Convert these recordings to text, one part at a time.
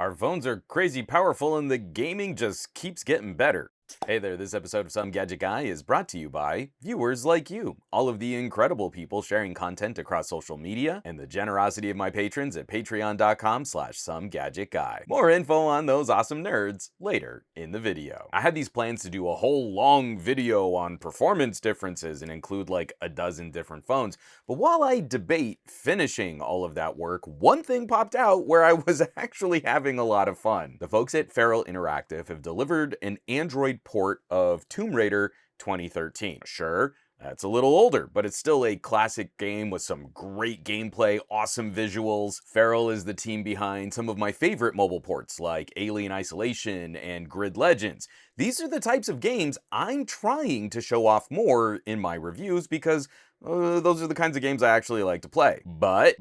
Our phones are crazy powerful and the gaming just keeps getting better. Hey there, this episode of Some Gadget Guy is brought to you by viewers like you, all of the incredible people sharing content across social media, and the generosity of my patrons at patreon.com/SomeGadgetGuy. More info on those awesome nerds later in the video. I had these plans to do a whole long video on performance differences and include like a dozen different phones, but while I debate finishing all of that work, one thing popped out where I was actually having a lot of fun. The folks at Feral Interactive have delivered an Android port of Tomb Raider 2013. Sure, that's a little older, but it's still a classic game with some great gameplay, awesome visuals. Feral is the team behind some of my favorite mobile ports like Alien Isolation and Grid Legends. These are the types of games I'm trying to show off more in my reviews because those are the kinds of games I actually like to play. But,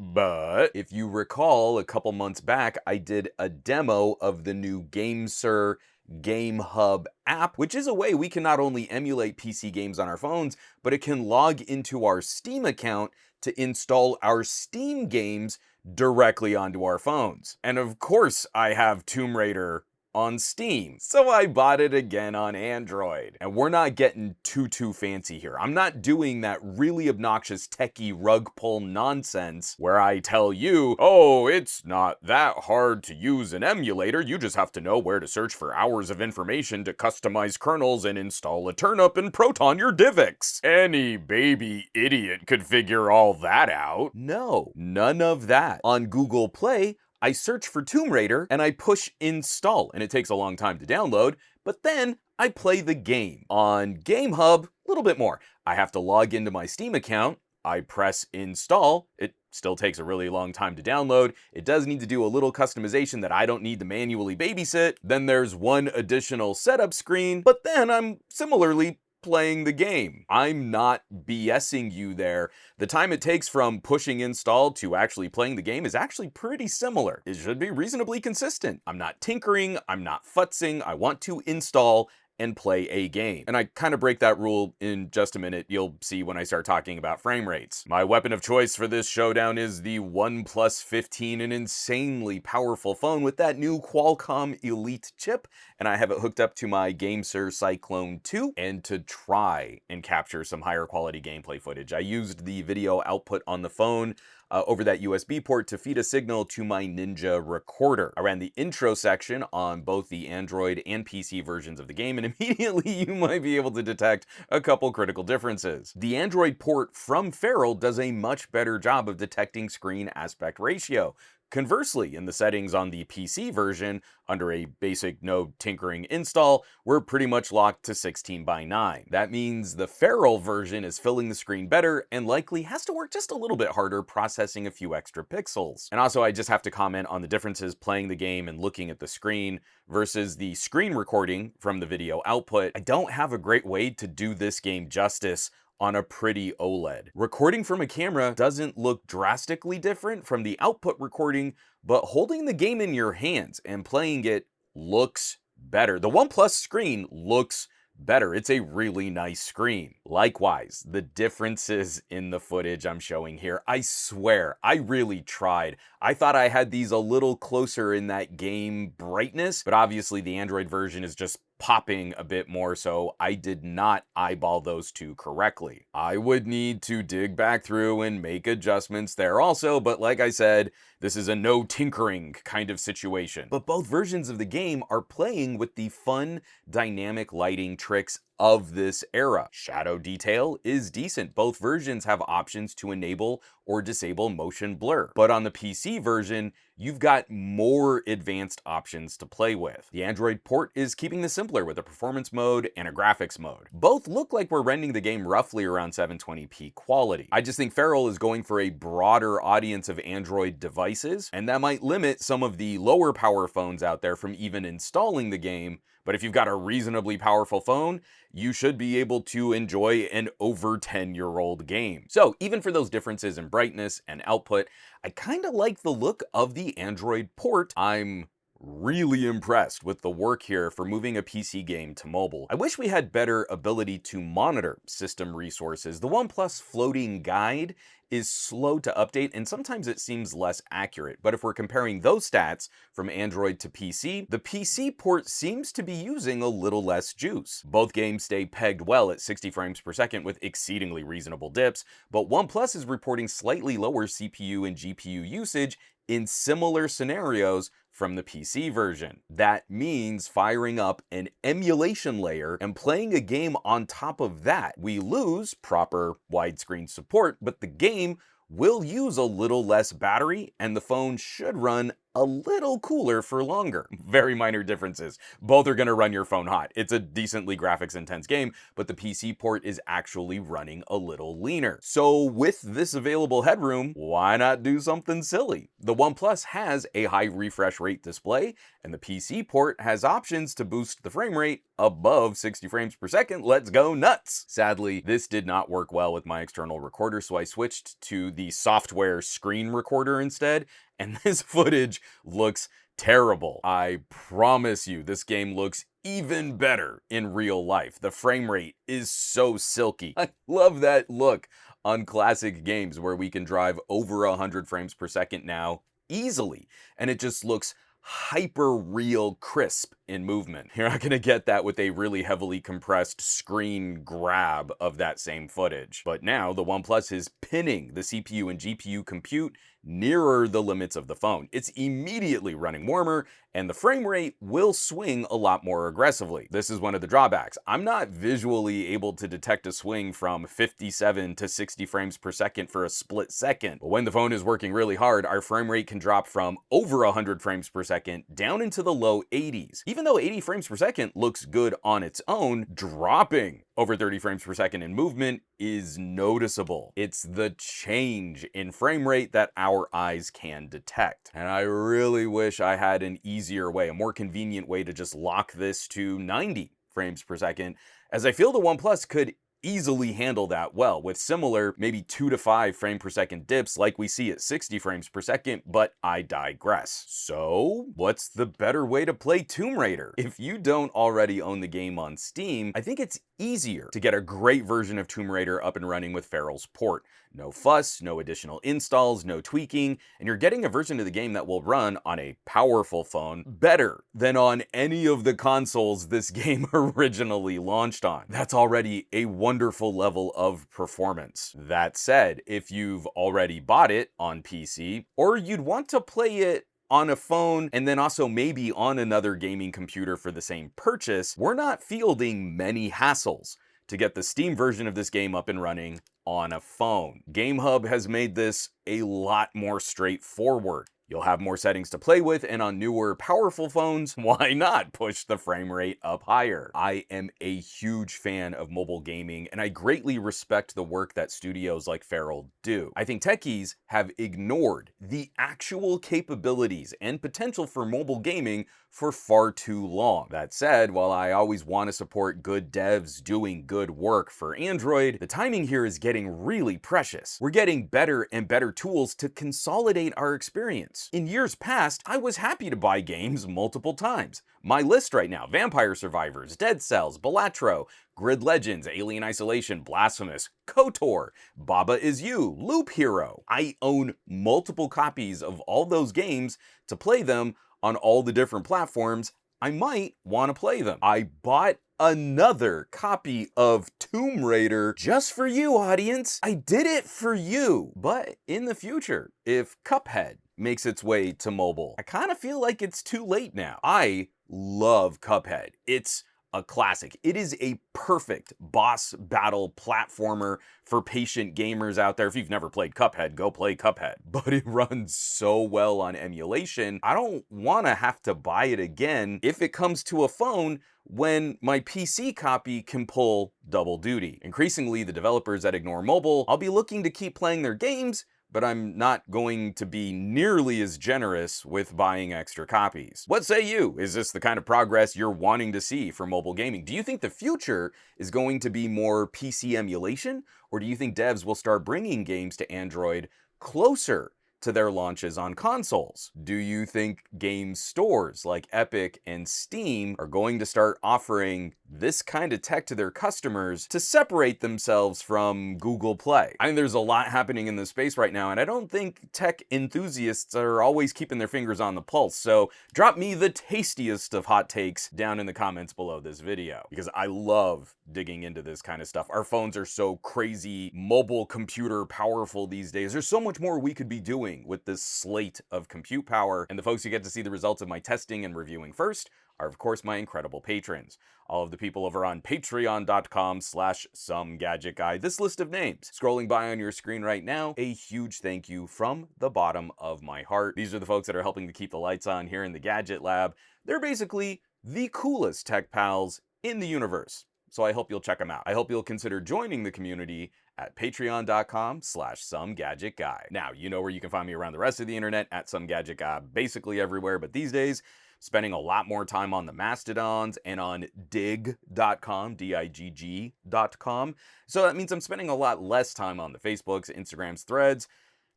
if you recall, a couple months back, I did a demo of the new GameSir Game Hub app, which is a way we can not only emulate PC games on our phones, but it can log into our Steam account to install our Steam games directly onto our phones. And of course, I have Tomb Raider on Steam, so I bought it again on Android. And we're not getting too fancy here. I'm not doing that really obnoxious techie rug pull nonsense where I tell you, oh, it's not that hard to use an emulator, you just have to know where to search for hours of information to customize kernels and install a turnip and proton your DivX. Any baby idiot could figure all that out. No, none of that. On Google Play, I search for Tomb Raider and I push install, and it takes a long time to download, but then I play the game. On Game Hub, a little bit more. I have to log into my Steam account, I press install, it still takes a really long time to download. It does need to do a little customization that I don't need to manually babysit. Then there's one additional setup screen, but then I'm similarly playing the game. I'm not BSing you there. The time it takes from pushing install to actually playing the game is actually pretty similar. It should be reasonably consistent. I'm not tinkering, I'm not futzing, I want to install and play a game. And I kind of break that rule in just a minute. You'll see when I start talking about frame rates. My weapon of choice for this showdown is the OnePlus 15, an insanely powerful phone with that new Qualcomm Elite chip, and I have it hooked up to my GameSir Cyclone 2, and to try and capture some higher quality gameplay footage, I used the video output on the phone over that USB port to feed a signal to my Ninja recorder. I ran the intro section on both the Android and PC versions of the game, and immediately you might be able to detect a couple critical differences. The Android port from Feral does a much better job of detecting screen aspect ratio. Conversely, in the settings on the PC version, under a basic no tinkering install, we're pretty much locked to 16:9. That means the Feral version is filling the screen better and likely has to work just a little bit harder processing a few extra pixels. And also, I just have to comment on the differences playing the game and looking at the screen versus the screen recording from the video output. I don't have a great way to do this game justice on a pretty OLED. Recording from a camera doesn't look drastically different from the output recording, but holding the game in your hands and playing it looks better. The OnePlus screen looks better. It's a really nice screen. Likewise, the differences in the footage I'm showing here, I swear, I really tried. I thought I had these a little closer in that game brightness, but obviously the Android version is just popping a bit more, so I did not eyeball those two correctly. I would need to dig back through and make adjustments there also, but like I said, this is a no tinkering kind of situation. But both versions of the game are playing with the fun, dynamic lighting tricks of this era. Shadow detail is decent. Both versions have options to enable or disable motion blur. But on the PC version, you've got more advanced options to play with. The Android port is keeping this simpler with a performance mode and a graphics mode. Both look like we're rendering the game roughly around 720p quality. I just think Feral is going for a broader audience of Android devices, and that might limit some of the lower power phones out there from even installing the game. But if you've got a reasonably powerful phone, you should be able to enjoy an over 10-year-old game. So even for those differences in brightness and output, I kind of like the look of the Android port. I'm really impressed with the work here for moving a PC game to mobile. I wish we had better ability to monitor system resources. The OnePlus floating guide is slow to update, and sometimes it seems less accurate. But if we're comparing those stats from Android to PC, the PC port seems to be using a little less juice. Both games stay pegged well at 60 frames per second with exceedingly reasonable dips, but OnePlus is reporting slightly lower CPU and GPU usage in similar scenarios from the PC version. That means firing up an emulation layer and playing a game on top of that. We lose proper widescreen support, but the game will use a little less battery and the phone should run a little cooler for longer. Very minor differences. Both are going to run your phone hot. It's a decently graphics intense game, but the PC port is actually running a little leaner. So with this available headroom, why not do something silly? The OnePlus has a high refresh rate display, and the PC port has options to boost the frame rate above 60 frames per second. Let's go nuts! Sadly, this did not work well with my external recorder, so I switched to the software screen recorder instead, and this footage looks terrible. I promise you, this game looks even better in real life. The frame rate is so silky. I love that look on classic games where we can drive over 100 frames per second now easily, and it just looks hyper real crisp in movement. You're not gonna get that with a really heavily compressed screen grab of that same footage. But now the OnePlus is pinning the CPU and GPU compute nearer the limits of the phone. It's immediately running warmer, and the frame rate will swing a lot more aggressively. This is one of the drawbacks. I'm not visually able to detect a swing from 57 to 60 frames per second for a split second. But when the phone is working really hard, our frame rate can drop from over 100 frames per second down into the low 80s. Even though 80 frames per second looks good on its own, dropping over 30 frames per second in movement is noticeable. It's the change in frame rate that our eyes can detect. And I really wish I had an easier way, a more convenient way to just lock this to 90 frames per second, as I feel the OnePlus could easily handle that well with similar maybe 2 to 5 frame per second dips like we see at 60 frames per second, but I digress. So what's the better way to play Tomb Raider? If you don't already own the game on Steam, I think it's easier to get a great version of Tomb Raider up and running with Farrell's port. No fuss, no additional installs, no tweaking, and you're getting a version of the game that will run on a powerful phone better than on any of the consoles this game originally launched on. That's already a wonderful level of performance. That said, if you've already bought it on PC, or you'd want to play it on a phone and then also maybe on another gaming computer for the same purchase, we're not fielding many hassles to get the Steam version of this game up and running on a phone. GameHub has made this a lot more straightforward. You'll have more settings to play with, and on newer, powerful phones, why not push the frame rate up higher? I am a huge fan of mobile gaming, and I greatly respect the work that studios like Farrell do. I think techies have ignored the actual capabilities and potential for mobile gaming for far too long. That said, while I always want to support good devs doing good work for Android, the timing here is getting really precious. We're getting better and better tools to consolidate our experience. In years past, I was happy to buy games multiple times. My list right now: Vampire Survivors, Dead Cells, Balatro, Grid Legends, Alien Isolation, Blasphemous, KOTOR, Baba Is You, Loop Hero. I own multiple copies of all those games to play them on all the different platforms I might want to play them. I bought another copy of Tomb Raider just for you, audience. I did it for you. But in the future, if Cuphead makes its way to mobile, I kind of feel like it's too late now. I love Cuphead. It's a classic. It is a perfect boss battle platformer for patient gamers out there. If you've never played Cuphead, go play Cuphead. But it runs so well on emulation, I don't want to have to buy it again if it comes to a phone when my PC copy can pull double duty. Increasingly, the developers that ignore mobile, I'll be looking to keep playing their games, but I'm not going to be nearly as generous with buying extra copies. What say you? Is this the kind of progress you're wanting to see for mobile gaming? Do you think the future is going to be more PC emulation, or do you think devs will start bringing games to Android closer to their launches on consoles? Do you think game stores like Epic and Steam are going to start offering this kind of tech to their customers to separate themselves from Google Play? I mean, there's a lot happening in this space right now, and I don't think tech enthusiasts are always keeping their fingers on the pulse. So drop me the tastiest of hot takes down in the comments below this video, because I love digging into this kind of stuff. Our phones are so crazy mobile computer powerful these days. There's so much more we could be doing with this slate of compute power, and the folks who get to see the results of my testing and reviewing first are of course my incredible patrons. All of the people over on patreon.com/SomeGadgetGuy. This list of names scrolling by on your screen right now, a huge thank you from the bottom of my heart. These are the folks that are helping to keep the lights on here in the Gadget Lab. They're basically the coolest tech pals in the universe. So I hope you'll check them out. I hope you'll consider joining the community at patreon.com/SomeGadgetGuy. Now, you know where you can find me around the rest of the internet, at SomeGadgetGuy, basically everywhere, but these days, spending a lot more time on the Mastodons and on digg.com, digg.com. So that means I'm spending a lot less time on the Facebooks, Instagrams, Threads,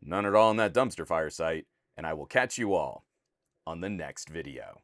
none at all on that dumpster fire site, and I will catch you all on the next video.